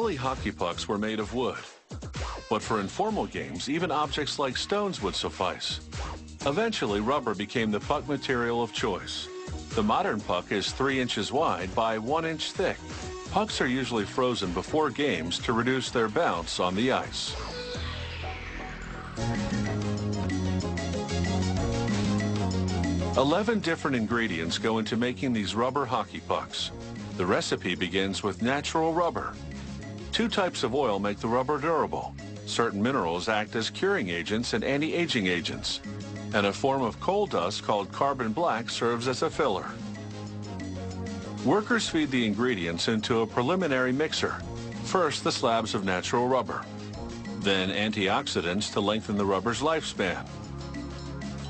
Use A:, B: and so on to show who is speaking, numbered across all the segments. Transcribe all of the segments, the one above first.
A: Early hockey pucks were made of wood. But for informal games, even objects like stones would suffice. Eventually, rubber became the puck material of choice. The modern puck is 3 inches wide by 1 inch thick. Pucks are usually frozen before games to reduce their bounce on the ice. "11 different ingredients go into making these rubber hockey pucks. The recipe begins with natural rubber. 2 types of oil make the rubber durable. Certain minerals act as curing agents and anti-aging agents. And a form of coal dust called carbon black serves as a filler. Workers feed the ingredients into a preliminary mixer. First, the slabs of natural rubber. Then antioxidants to lengthen the rubber's lifespan.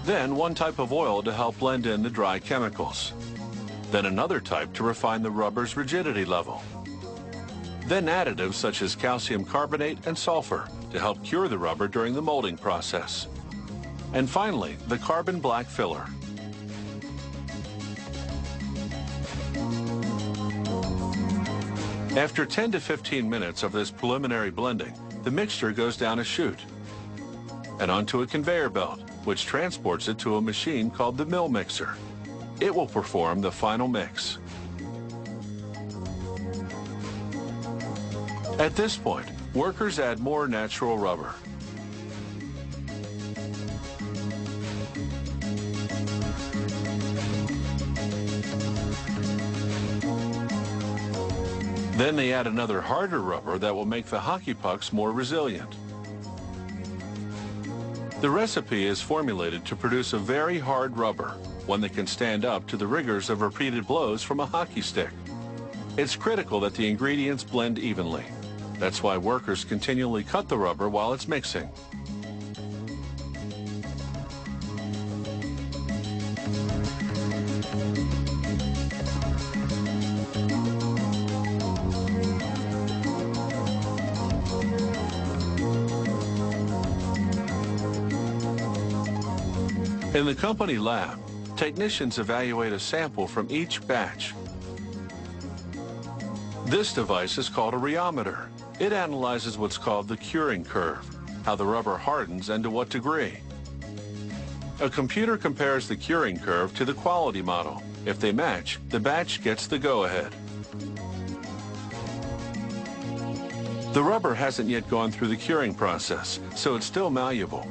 A: Then one type of oil to help blend in the dry chemicals. Then another type to refine the rubber's rigidity level. Then additives such as calcium carbonate and sulfur to help cure the rubber during the molding process. And finally, the carbon black filler. After 10 to 15 minutes of this preliminary blending, the mixture goes down a chute and onto a conveyor belt, which transports it to a machine called the mill mixer. It will perform the final mix. At this point, workers add more natural rubber. Then they add another harder rubber that will make the hockey pucks more resilient. The recipe is formulated to produce a very hard rubber, one that can stand up to the rigors of repeated blows from a hockey stick. It's critical that the ingredients blend evenly. That's why workers continually cut the rubber while it's mixing. In the company lab, technicians evaluate a sample from each batch. This device is called a rheometer. It analyzes what's called the curing curve, how the rubber hardens and to what degree. A computer compares the curing curve to the quality model. If they match, the batch gets the go-ahead. The rubber hasn't yet gone through the curing process, so it's still malleable.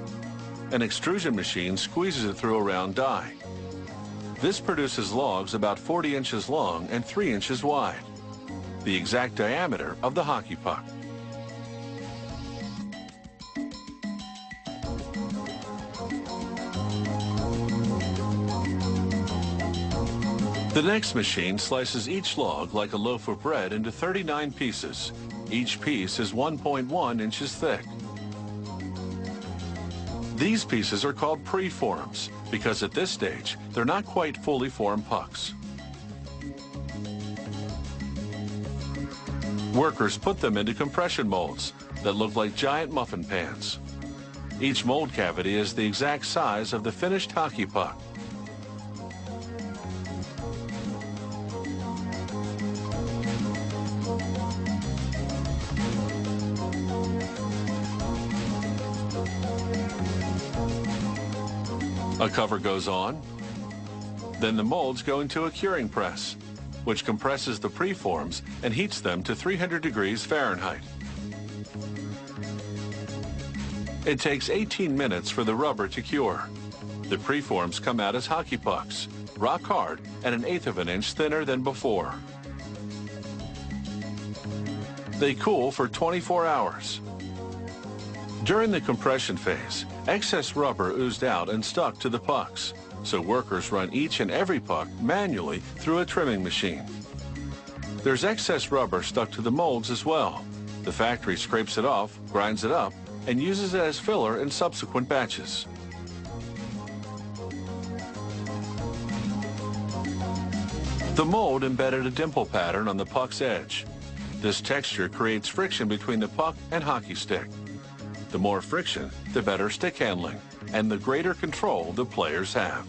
A: An extrusion machine squeezes it through a round die. This produces logs about 40 inches long and 3 inches wide, the exact diameter of the hockey puck. The next machine slices each log like a loaf of bread into 39 pieces. Each piece is 1.1 inches thick. These pieces are called preforms because at this stage, they're not quite fully formed pucks. Workers put them into compression molds that look like giant muffin pans. Each mold cavity is the exact size of the finished hockey puck. A cover goes on. Then the molds go into a curing press, which compresses the preforms and heats them to 300 degrees Fahrenheit. It takes 18 minutes for the rubber to cure. The preforms come out as hockey pucks, rock hard and 1/8 of an inch thinner than before. They cool for 24 hours. During the compression phase, excess rubber oozed out and stuck to the pucks, so workers run each and every puck manually through a trimming machine. There's excess rubber stuck to the molds as well. The factory scrapes it off, grinds it up, and uses it as filler in subsequent batches. The mold embedded a dimple pattern on the puck's edge. This texture creates friction between the puck and hockey stick. The more friction, the better stick handling, and the greater control the players have.